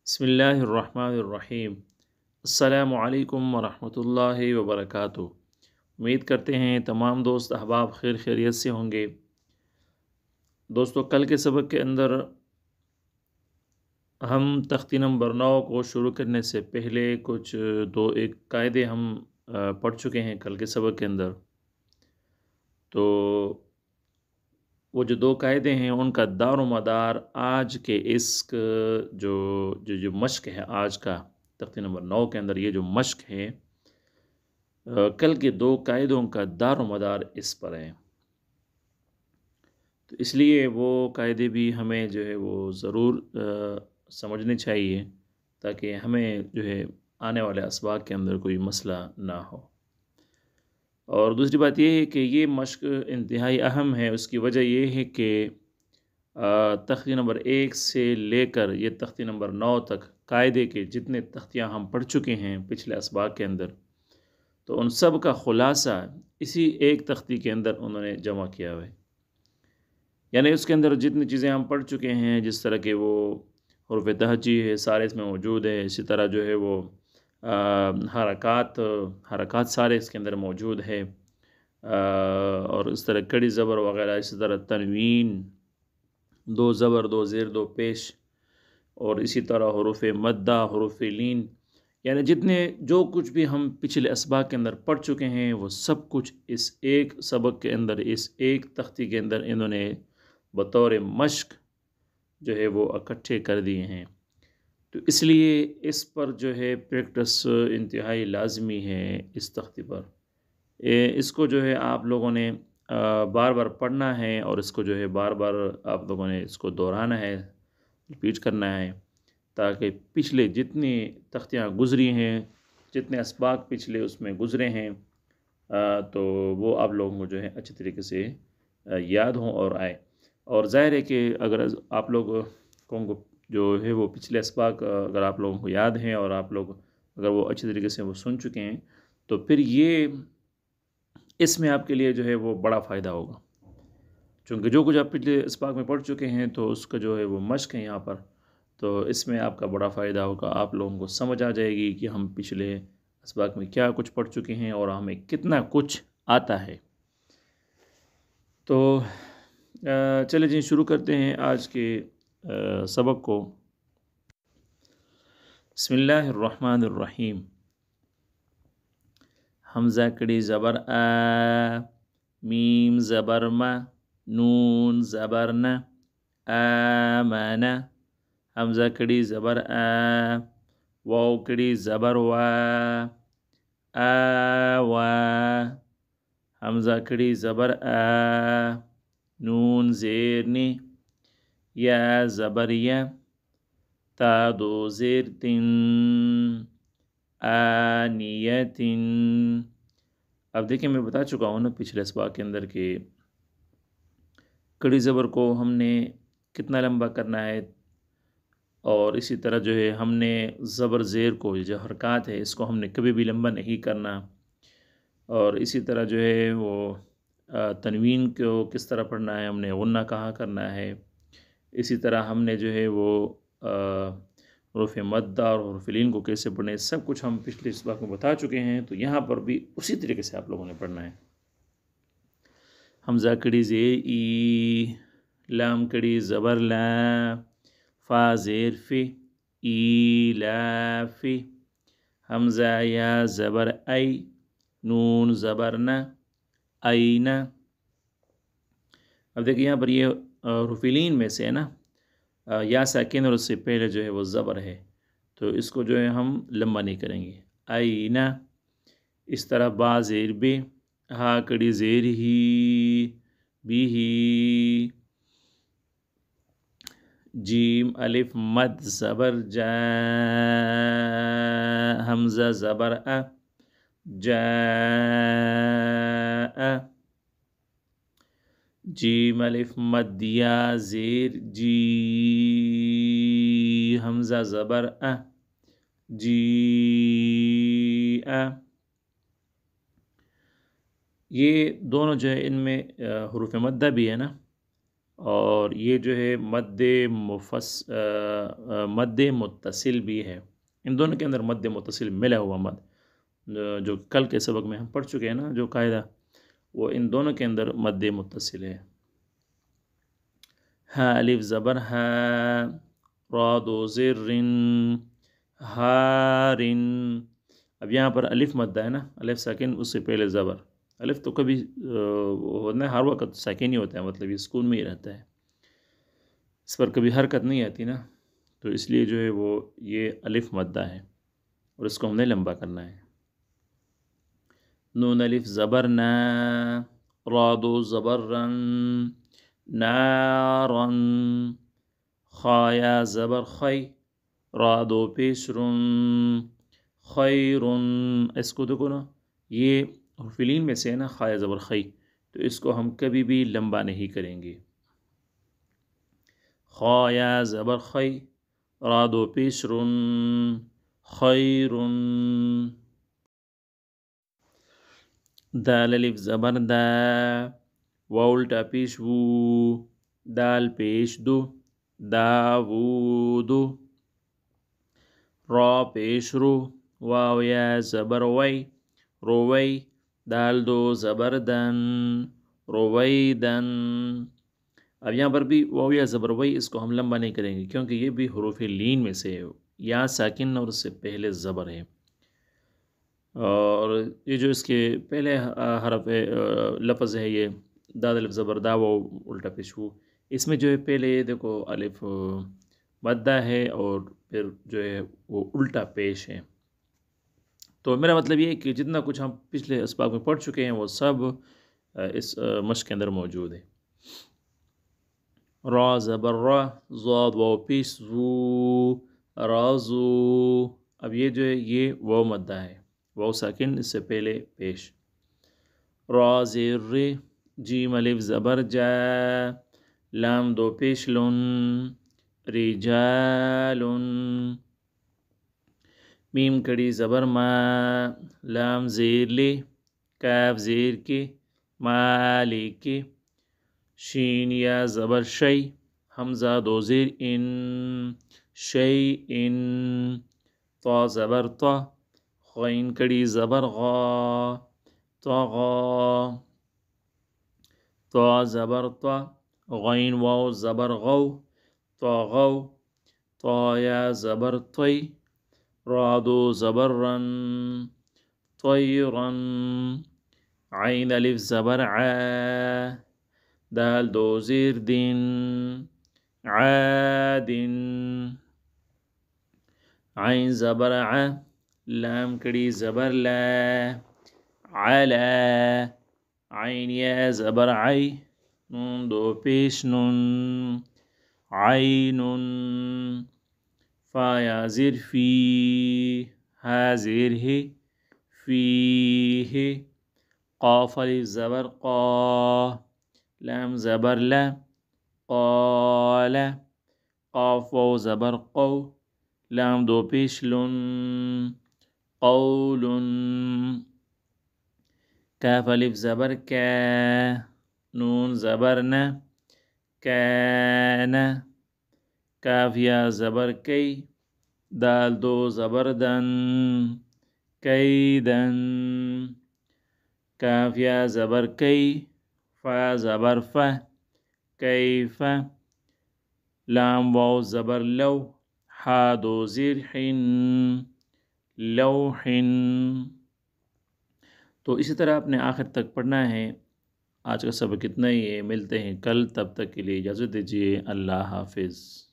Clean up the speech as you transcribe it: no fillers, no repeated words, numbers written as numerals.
بسم اللہ الرحمن الرحیم۔ السلام علیکم ورحمۃ اللہ وبرکاتہ۔ امید کرتے ہیں تمام دوست احباب خیر خیریت سے ہوں گے۔ دوستو، کل کے سبق کے اندر ہم تختی نمبر 9 کو شروع کرنے سے پہلے کچھ ایک قاعدے ہم پڑھ چکے ہیں کل کے سبق کے اندر۔ تو وہ جو 2 قاعدے ہیں ان کا دار و مدار آج کے اس جو مشق ہے، آج کا تختی نمبر 9 کے اندر یہ جو مشق ہے، کل کے 2 قاعدوں کا دار و مدار اس پر ہے۔ تو اس لیے وہ قاعدے بھی ہمیں جو ہے وہ ضرور سمجھنے چاہیے، تاکہ ہمیں جو ہے آنے والے اسباق کے اندر کوئی مسئلہ نہ ہو۔ اور دوسری بات یہ ہے کہ یہ مشق انتہائی اہم ہے۔ اس کی وجہ یہ ہے کہ تختی نمبر 1 سے لے کر یہ تختی نمبر 9 تک قاعدے کے جتنے تختیاں ہم پڑھ چکے ہیں پچھلے اسباق کے اندر، تو ان سب کا خلاصہ اسی ایک تختی کے اندر انہوں نے جمع کیا ہوا ہے۔ یعنی اس کے اندر جتنی چیزیں ہم پڑھ چکے ہیں، جس طرح کہ وہ حروف تہجی ہے سارے اس میں موجود ہے، اسی طرح جو ہے وہ حرکات سارے اس کے اندر موجود ہے، اور اس طرح کڑی زبر وغیرہ، اسی طرح تنوین، 2 زبر 2 زیر 2 پیش، اور اسی طرح حروف مدہ، حروف لین، یعنی جو کچھ بھی ہم پچھلے اسباق کے اندر پڑھ چکے ہیں وہ سب کچھ اس ایک سبق کے اندر، اس ایک تختی کے اندر انہوں نے بطور مشق جو ہے وہ اکٹھے کر دیے ہیں۔ تو اس لیے اس پر جو ہے پریکٹس انتہائی لازمی ہے اس تختی پر۔ اس کو جو ہے آپ لوگوں نے بار بار پڑھنا ہے، اور اس کو جو ہے بار بار آپ لوگوں نے اس کو دہرانا ہے، ریپیٹ کرنا ہے، تاکہ پچھلے جتنی تختیاں گزری ہیں، جتنے اسباق پچھلے اس میں گزرے ہیں، تو وہ آپ لوگوں کو جو ہے اچھی طریقے سے یاد ہوں اور آئے۔ اور ظاہر ہے کہ اگر آپ لوگوں کو جو ہے وہ پچھلے اسباق اگر آپ لوگوں کو یاد ہیں، اور آپ لوگ اگر وہ اچھی طریقے سے وہ سن چکے ہیں، تو پھر یہ اس میں آپ کے لیے جو ہے وہ بڑا فائدہ ہوگا، چونکہ جو کچھ آپ پچھلے اسباق میں پڑھ چکے ہیں تو اس کا جو ہے وہ مشق ہے یہاں پر، تو اس میں آپ کا بڑا فائدہ ہوگا۔ آپ لوگوں کو سمجھ آ جائے گی کہ ہم پچھلے اسباق میں کیا کچھ پڑھ چکے ہیں اور ہمیں کتنا کچھ آتا ہے۔ تو چلیں جی، شروع کرتے ہیں آج کے سبق کو۔ بسم اللہ الرحمن الرحیم۔ حمزہ کڑی زبر آ، میم زبر ما، نون زبر نا، آمن، حمزہ کڑی زبر آ، واو کڑی زبر وا، آوا، حمزہ کڑی زبر آ، نون زیر نی، یا زبر یا، تا 2 زیر تن، آنیتن۔ اب دیکھیں، میں بتا چکا ہوں نا پچھلے اسباق کے اندر کہ کڑی زبر کو ہم نے کتنا لمبا کرنا ہے، اور اسی طرح جو ہے ہم نے زبر زیر کو، جو حرکات ہے، اس کو ہم نے کبھی بھی لمبا نہیں کرنا، اور اسی طرح جو ہے وہ تنوین کو کس طرح پڑھنا ہے، ہم نے غنہ کہاں کرنا ہے، اسی طرح ہم نے جو ہے وہ حروف مدہ اور حروف لین کو کیسے پڑھنا ہے، سب کچھ ہم پچھلے اسباق میں بتا چکے ہیں۔ تو یہاں پر بھی اسی طریقے سے آپ لوگوں نے پڑھنا ہے۔ حمزہ کڑی زیر ای، لام کڑی زبر لا، فا زیر فی، ای لا فی، حمزہ یا زبر ای، نون زبر نا، اینا۔ اب دیکھیں یہاں پر یہ حروف لین میں سے ہے نا، یا ساکن اور اس سے پہلے جو ہے وہ زبر ہے، تو اس کو جو ہے ہم لمبا نہیں کریں گے۔ اینا، اس طرح با زیر بے، ہا کڑی زیر ہی، بی ہی، جیم الف مد زبر جا، حمزہ زبر ا، جا، جیم الف مد یا زیر جی، حمزہ زبر ا، جی ا۔ یہ دونوں جو ہے ان میں حروف مدہ بھی ہے نا، اور یہ جو ہے مد متصل بھی ہے، ان دونوں کے اندر مد متصل ملا ہوا مد، جو کل کے سبق میں ہم پڑھ چکے ہیں نا جو قاعدہ، وہ ان دونوں کے اندر مد متصل ہے۔ ہا الف زبر ہا، را دو زر رن، ہارن۔ اب یہاں پر الف مدہ ہے نا، الف ساکن، اس سے پہلے زبر۔ الف تو کبھی ہونا ہے، ہر وقت ساکن ہی ہوتا ہے، مطلب یہ سکون میں ہی رہتا ہے، اس پر کبھی حرکت نہیں آتی نا، تو اس لیے جو ہے وہ یہ الف مدہ ہے اور اس کو ہم نے لمبا کرنا ہے۔ نون الف زبر نا، را دو زبر رن، نارن۔ خا یا زبر خی، را دو پیش رن، خیرن۔ اس کو دیکھو نا، یہ حرفلین میں سے ہے نا، خا یا زبر خی، تو اس کو ہم کبھی بھی لمبا نہیں کریں گے۔ خا یا زبر خی، را دو پیش رن، خیرن۔ دال الف زبر دا، واو الٹا پیش وو، دال پیش دو، داوود۔ را پیش رو، واو یا زبر وی، روی، دال دو زبر دن، رویدن۔ اب یہاں پر بھی واو یا زبر وی، اس کو ہم لمبا نہیں کریں گے کیونکہ یہ بھی حروف لین میں سے ہے، یا ساکن اور اس سے پہلے زبر ہے، اور یہ جو اس کے پہلے حرف لفظ ہے، یہ دال الف زبر دا واو الٹا پیش وو، اس میں جو ہے پہلے دیکھو الف مدہ ہے اور پھر جو ہے وہ الٹا پیش ہے۔ تو میرا مطلب یہ ہے کہ جتنا کچھ ہم پچھلے اسباق میں پڑھ چکے ہیں وہ سب اس مشق کے اندر موجود ہے۔ را زبر را، ضاد واو پیش زو، رازو۔ اب یہ جو ہے یہ واو مدہ ہے، واو ساکن، اس سے پہلے پیش۔ را زیر ر، جیم الف زبر جا، لام دو پیش لن، رجالن۔ میم کڑی زبر ما، لام زیر لے، کاف زیر کے، مالک۔ شین یا زبر شی، حمزہ دو زیر ان، شیئن۔ طا زبر طا، غین کڑی زبر غا، طغا۔ طا زبر طا، غین واو زبر غو، طغو۔ طا یا زبر طی، را دو زبر رن، طیرن۔ عین الف زبر عا، دال دو زیر دن، عادن۔ عین زبر ع، لام کڑی زبر لا، علا۔ عین یا زبر عی، نون دو پیش نن، عینن۔ فا یا زیر فی، ہا زیر ہے، فیہ۔ قاف الف زبر قا، لام زبر لا، قال۔ قاف واو زبر قو، لام دو پیش لن، قولن۔ کاف الف زبر کا، نون زبر نا، کان۔ کاف یا زبر کی، دال دو زبر دن، کیدن۔ کاف یا زبر کی، فا زبر فا، کیف۔ لام واو زبر لو، ہا دو زیر حن، لوحن۔ تو اسی طرح اپنے آخر تک پڑھنا ہے۔ آج کا سبق اتنا ہی ہے، ملتے ہیں کل، تب تک کے لیے اجازت دیجیے، اللہ حافظ۔